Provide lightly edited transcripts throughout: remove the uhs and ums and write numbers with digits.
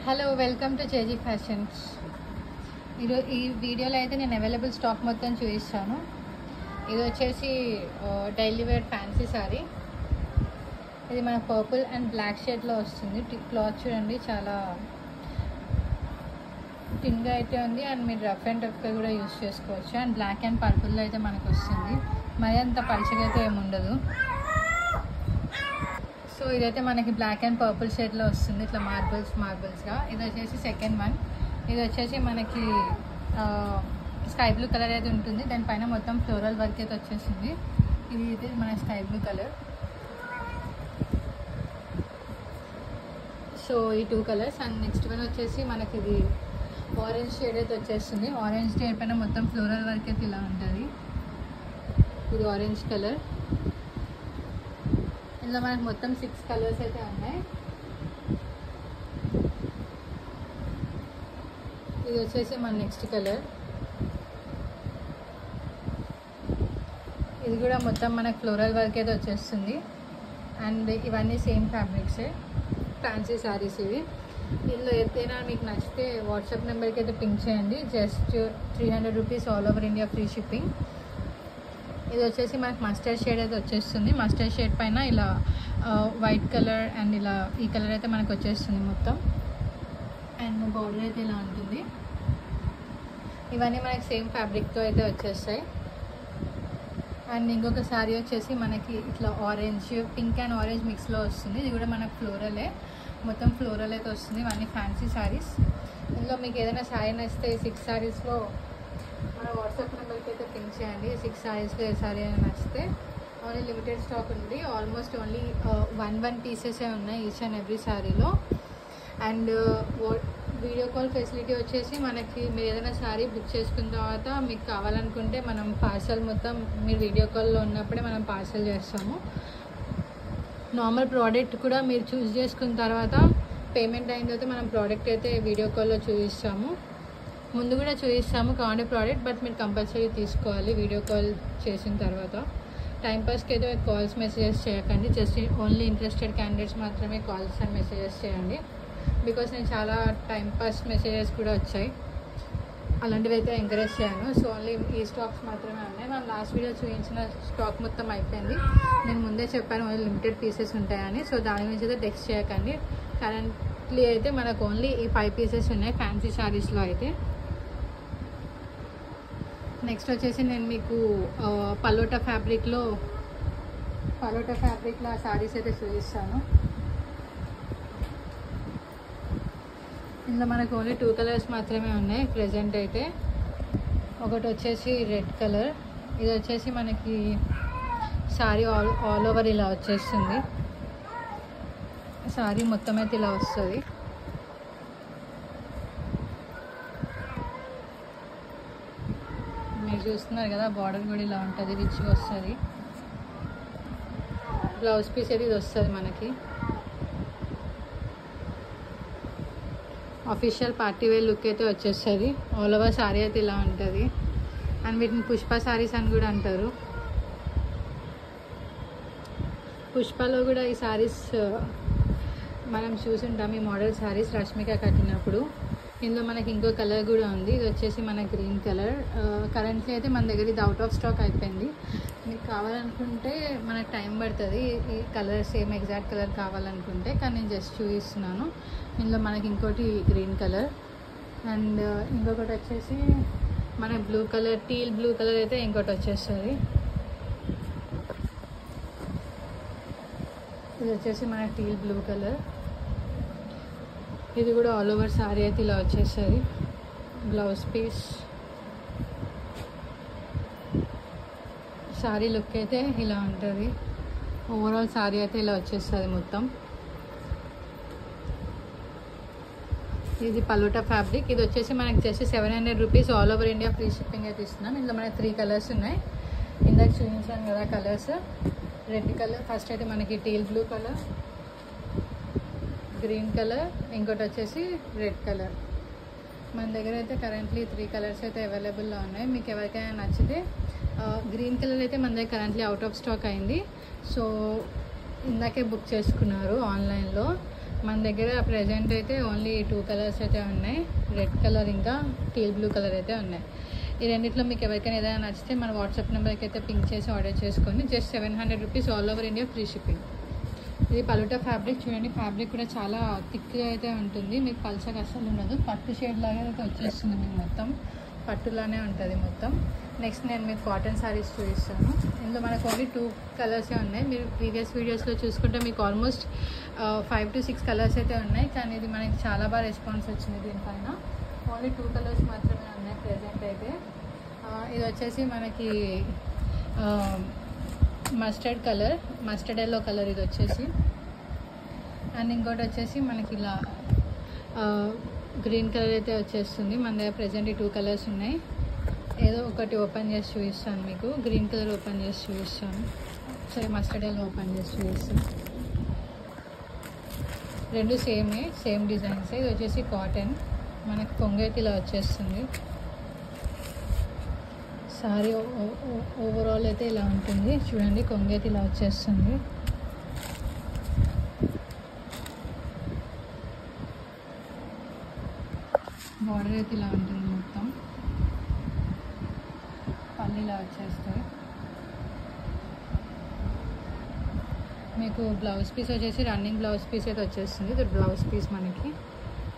Hello welcome to JG fashions. ఈ వీడియోలో అయితే నేను అవైలబుల్ స్టాక్ మొత్తం చూపిస్తాను. ఇది వచ్చేసి డైలీ వేర్ ఫ్యాన్సీ సారీ. ఇది మన పర్పుల్ అండ్ బ్లాక్ షేడ్లో వస్తుంది. క్లాత్ చూడండి, చాలా థిన్గా అయితే ఉంది అండ్ మీరు రఫ్ అండ్ టఫ్గా కూడా యూస్ చేసుకోవచ్చు. అండ్ బ్లాక్ అండ్ పర్పుల్లో అయితే మనకు వస్తుంది, మరి అంత పలుచగా అయితే ఏముండదు. సో ఇదైతే మనకి బ్లాక్ అండ్ పర్పుల్ షేడ్లో వస్తుంది, ఇట్లా మార్బుల్స్గా. ఇది వచ్చేసి సెకండ్ వన్. ఇది వచ్చేసి మనకి స్కై బ్లూ కలర్ అయితే ఉంటుంది, దానిపైన మొత్తం ఫ్లోరల్ వర్క్ అయితే వచ్చేసింది. ఇది అయితే మన స్కై బ్లూ కలర్. సో ఈ two colours. And next one వచ్చేసి మనకి ఇది ఆరెంజ్ షేడ్ అయితే వచ్చేస్తుంది. ఆరెంజ్ షేడ్ పైన మొత్తం ఫ్లోరల్ వర్క్ అయితే ఇలా ఉంటుంది. ఇది ఆరెంజ్ కలర్. ఇందులో మనకు మొత్తం 6 కలర్స్ అయితే ఉన్నాయి. ఇది వచ్చేసి మన నెక్స్ట్ కలర్. ఇది కూడా మొత్తం మనకు ఫ్లోరల్ వర్క్ అయితే వచ్చేస్తుంది. అండ్ ఇవన్నీ సేమ్ ఫ్యాబ్రిక్సే, ఫ్యాన్సీ శారీస్ ఇవి. ఇందులో ఏదైనా మీకు నచ్చితే వాట్సాప్ నెంబర్కి అయితే పింక్ చేయండి. Just 300 rupees all over India free shipping. ఇది వచ్చేసి మనకు మస్టర్డ్ షేడ్ అయితే వచ్చేస్తుంది. మస్టర్డ్ షేడ్ పైన ఇలా వైట్ కలర్ అండ్ ఇలా ఈ కలర్ అయితే మనకు వచ్చేస్తుంది మొత్తం. అండ్ బార్డర్ అయితే ఇలా ఉంటుంది. ఇవన్నీ మనకి సేమ్ ఫ్యాబ్రిక్తో అయితే వచ్చేస్తాయి. అండ్ ఇంకొక శారీ వచ్చేసి మనకి ఇట్లా ఆరెంజ్, పింక్ అండ్ ఆరెంజ్ మిక్స్లో వస్తుంది. ఇది కూడా మనకు ఫ్లోరలే, మొత్తం ఫ్లోరల్ అయితే వస్తుంది. ఇవన్నీ ఫ్యాన్సీ శారీస్. ఇందులో మీకు ఏదైనా శారీ నచ్చితే 6 శారీస్లో మన వాట్సాప్ నెంబర్కి అయితే పింక్ చేయండి. 6 శారీస్లో ఏ శారీ అయినా నచ్చితే. ఓన్లీ లిమిటెడ్ స్టాక్ ఉంది. ఆల్మోస్ట్ ఓన్లీ 1 పీసెసే ఉన్నాయి ఈచ్ అండ్ ఎవ్రీ శారీలో. అండ్ వీడియో కాల్ ఫెసిలిటీ వచ్చేసి మనకి మీరు ఏదైనా శారీ బుక్ చేసుకున్న తర్వాత మీకు కావాలనుకుంటే మనం పార్సల్ మొత్తం మీరు వీడియో కాల్లో ఉన్నప్పుడే మనం పార్సల్ చేస్తాము. నార్మల్ ప్రోడక్ట్ కూడా మీరు చూస్ చేసుకున్న తర్వాత పేమెంట్ అయిన తర్వాత మనం ప్రోడక్ట్ అయితే వీడియో కాల్లో చూపిస్తాము. ముందు కూడా చూపిస్తాము కావాలి ప్రోడక్ట్, బట్ మీరు కంపల్సరీ తీసుకోవాలి వీడియో కాల్ చేసిన తర్వాత. టైంపాస్కి అయితే కాల్స్ మెసేజెస్ చేయకండి. జస్ట్ ఓన్లీ ఇంట్రెస్టెడ్ క్యాండిడేట్స్ మాత్రమే కాల్స్ అండ్ మెసేజెస్ చేయండి. బికాస్ నేను చాలా టైంపాస్ మెసేజెస్ కూడా వచ్చాయి, అలాంటివి అయితే ఎంకరేజ్ చేయను. సో ఓన్లీ ఈ స్టాక్స్ మాత్రమే ఉన్నాయి. మనం లాస్ట్ వీడియో చూపించిన స్టాక్ మొత్తం అయిపోయింది. నేను ముందే చెప్పాను ఓన్లీ లిమిటెడ్ పీసెస్ ఉంటాయని. సో దాని గురించి అయితే టెక్స్ట్ చేయకండి. కరెంట్లీ అయితే మనకు ఓన్లీ ఈ 5 పీసెస్ ఉన్నాయి ఫ్యాన్సీ శారీస్లో అయితే. నెక్స్ట్ వచ్చేసి నేను మీకు పలోటా ఫ్యాబ్రిక్లో శారీస్ అయితే చూపిస్తాను. ఇందులో మనకు ఓన్లీ 2 కలర్స్ మాత్రమే ఉన్నాయి ప్రెజెంట్ అయితే. ఒకటి వచ్చేసి రెడ్ కలర్. ఇది వచ్చేసి మనకి శారీ ఆల్ ఓవర్ ఇలా వచ్చేస్తుంది. శారీ మొత్తం అయితే ఇలా వస్తుంది. మీరు చూస్తున్నారు కదా, బార్డర్ కూడా ఇలా ఉంటుంది, రిచ్గా వస్తుంది. బ్లౌజ్ పీస్ అయితే ఇది వస్తుంది మనకి. అఫీషియల్ పార్టీ వేర్ లుక్ అయితే వచ్చేస్తుంది. ఆల్ ఓవర్ శారీ అయితే ఇలా ఉంటుంది. అండ్ వీటిని పుష్ప శారీస్ అని కూడా అంటారు. పుష్పలో కూడా ఈ శారీస్ మనం చూసుంటాం, ఈ మోడల్ శారీస్ రష్మిక కట్టినప్పుడు. ఇందులో మనకి ఇంకో కలర్ కూడా ఉంది. ఇది వచ్చేసి మన గ్రీన్ కలర్. కరెంట్లీ అయితే మన దగ్గర ఇది అవుట్ ఆఫ్ స్టాక్ అయిపోయింది. మీకు కావాలనుకుంటే మనకు టైం పడుతుంది ఈ కలర్ సేమ్ ఎగ్జాక్ట్ కలర్ కావాలనుకుంటే, కానీ నేను జస్ట్ చూపిస్తున్నాను. ఇందులో మనకి ఇంకోటి గ్రీన్ కలర్ అండ్ ఇంకొకటి వచ్చేసి మన blue colour, teal blue colour అయితే ఇంకోటి వచ్చేస్తుంది. ఇది వచ్చేసి మన టీల్ బ్లూ కలర్. ఇది కూడా ఆల్ ఓవర్ శారీ అయితే ఇలా వచ్చేస్తుంది. బ్లౌజ్ పీస్, శారీ లుక్ అయితే ఇలా ఉంటుంది. ఓవరాల్ శారీ అయితే ఇలా వచ్చేస్తుంది మొత్తం. ఇది పలోటా ఫ్యాబ్రిక్. ఇది వచ్చేసి మనకి just 700 rupees all over India free shipping అయితే ఇస్తున్నాం. ఇందులో మనకి 3 కలర్స్ ఉన్నాయి. ఇందాక చూపించాను కదా కలర్స్. రెడ్ కలర్ ఫస్ట్ అయితే మనకి teal blue colour, green colour, ఇంకోటి వచ్చేసి రెడ్ కలర్. మన దగ్గర అయితే కరెంట్లీ 3 కలర్స్ అయితే అవైలబుల్లో ఉన్నాయి. మీకు ఎవరికైనా నచ్చితే గ్రీన్ కలర్ అయితే మన దగ్గర కరెంట్లీ అవుట్ ఆఫ్ స్టాక్ అయింది. సో ఇందాకే బుక్ చేసుకున్నారు ఆన్లైన్లో. మన దగ్గర ప్రజెంట్ అయితే ఓన్లీ 2 కలర్స్ అయితే ఉన్నాయి, రెడ్ కలర్ ఇంకా టీల్ బ్లూ కలర్ అయితే ఉన్నాయి. ఈ రెండిట్లో మీకు ఎవరికైనా ఏదైనా నచ్చితే మన వాట్సాప్ నెంబర్కి అయితే పింక్ చేసి ఆర్డర్ చేసుకోండి. Just 700 rupees, all over India free shipping. ఇది పలుటా ఫ్యాబ్రిక్ చూడండి, ఫ్యాబ్రిక్ కూడా చాలా థిక్గా అయితే ఉంటుంది, మీకు పల్చగా అసలు ఉండదు, పట్టు షేడ్ లాగా అయితే వచ్చేస్తుంది, మీకు మొత్తం పట్టులానే ఉంటుంది మొత్తం. నెక్స్ట్ నేను మీకు కాటన్ శారీస్ చూపిస్తాను. ఇందులో మనకు ఓన్లీ 2 కలర్సే ఉన్నాయి. మీరు ప్రీవియస్ వీడియోస్లో చూసుకుంటే మీకు ఆల్మోస్ట్ 5 to 6 కలర్స్ అయితే ఉన్నాయి, కానీ ఇది మనకి చాలా బాగా రెస్పాన్స్ వచ్చింది. దీనిపైన ఓన్లీ 2 కలర్స్ మాత్రమే ఉన్నాయి ప్రెజెంట్ అయితే. ఇది వచ్చేసి మనకి mustard colour, mustard yellow colour ఇది వచ్చేసి. అండ్ ఇంకోటి వచ్చేసి మనకి ఇలా గ్రీన్ కలర్ అయితే వచ్చేస్తుంది. మన దగ్గర ప్రెజెంట్ 2 కలర్స్ ఉన్నాయి. ఏదో ఒకటి ఓపెన్ చేసి చూపిస్తాను మీకు. గ్రీన్ కలర్ ఓపెన్ చేసి చూపిస్తాను, సరే మస్టర్డ్ ఎల్లో ఓపెన్ చేసి చూపిస్తాను. రెండు సేమ్ డిజైన్స్. ఇది వచ్చేసి కాటన్, మనకి కొంగైతే ఇలా వచ్చేస్తుంది. సారీ ఓవరాల్ అయితే ఇలా ఉంటుంది చూడండి, కొంగైతే ఇలా వచ్చేస్తుంది. బార్డర్ అయితే ఇలా ఉంటుంది మొత్తం, పళ్ళు ఇలా వచ్చేస్తాయి. మీకు బ్లౌజ్ పీస్ వచ్చేసి రన్నింగ్ బ్లౌజ్ పీస్ అయితే వచ్చేస్తుంది. ఇది బ్లౌజ్ పీస్ మనకి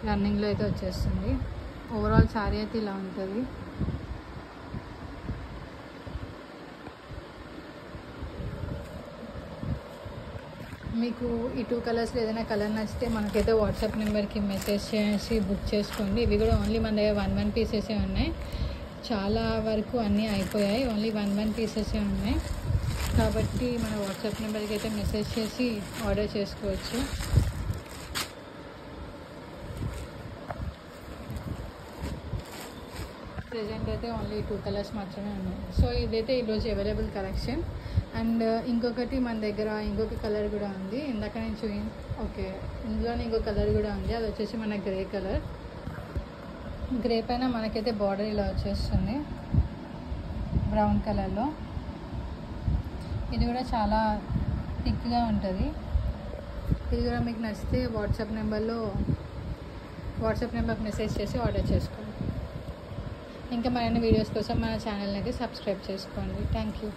రన్నింగ్లో అయితే వచ్చేస్తుంది. ఓవరాల్ శారీ అయితే ఇలా ఉంటుంది. మీకు ఈ 2 కలర్స్లో ఏదైనా కలర్ నచ్చితే మనకైతే వాట్సాప్ నెంబర్కి మెసేజ్ చేసి బుక్ చేసుకోండి. ఇవి కూడా ఓన్లీ మన దగ్గర 1 పీసెసే ఉన్నాయి, చాలా వరకు అన్నీ అయిపోయాయి, ఓన్లీ 1 పీసెసే ఉన్నాయి. కాబట్టి మన వాట్సాప్ నెంబర్కి అయితే మెసేజ్ చేసి ఆర్డర్ చేసుకోవచ్చు. ప్రెజెంట్ అయితే ఓన్లీ 2 కలర్స్ మాత్రమే ఉన్నాయి. సో ఇదైతే ఈరోజు అవైలబుల్ కలెక్షన్. అండ్ ఇంకొకటి మన దగ్గర ఇంకొక కలర్ కూడా ఉంది, ఇందాక నేను ఓకే ఇందులోనే ఇంకొక కలర్ కూడా ఉంది. అది వచ్చేసి మన గ్రే కలర్. గ్రే పైన మనకైతే బార్డర్ ఇలా వచ్చేస్తుంది బ్రౌన్ కలర్లో. ఇది కూడా చాలా థిక్గా ఉంటుంది. ఇది కూడా మీకు నచ్చితే వాట్సాప్ నెంబర్కి మెసేజ్ చేసి ఆర్డర్ చేసుకోండి. ఇంకా మరిన్ని వీడియోస్ కోసం మన ఛానల్ని అయితే సబ్స్క్రైబ్ చేసుకోండి. Thank you.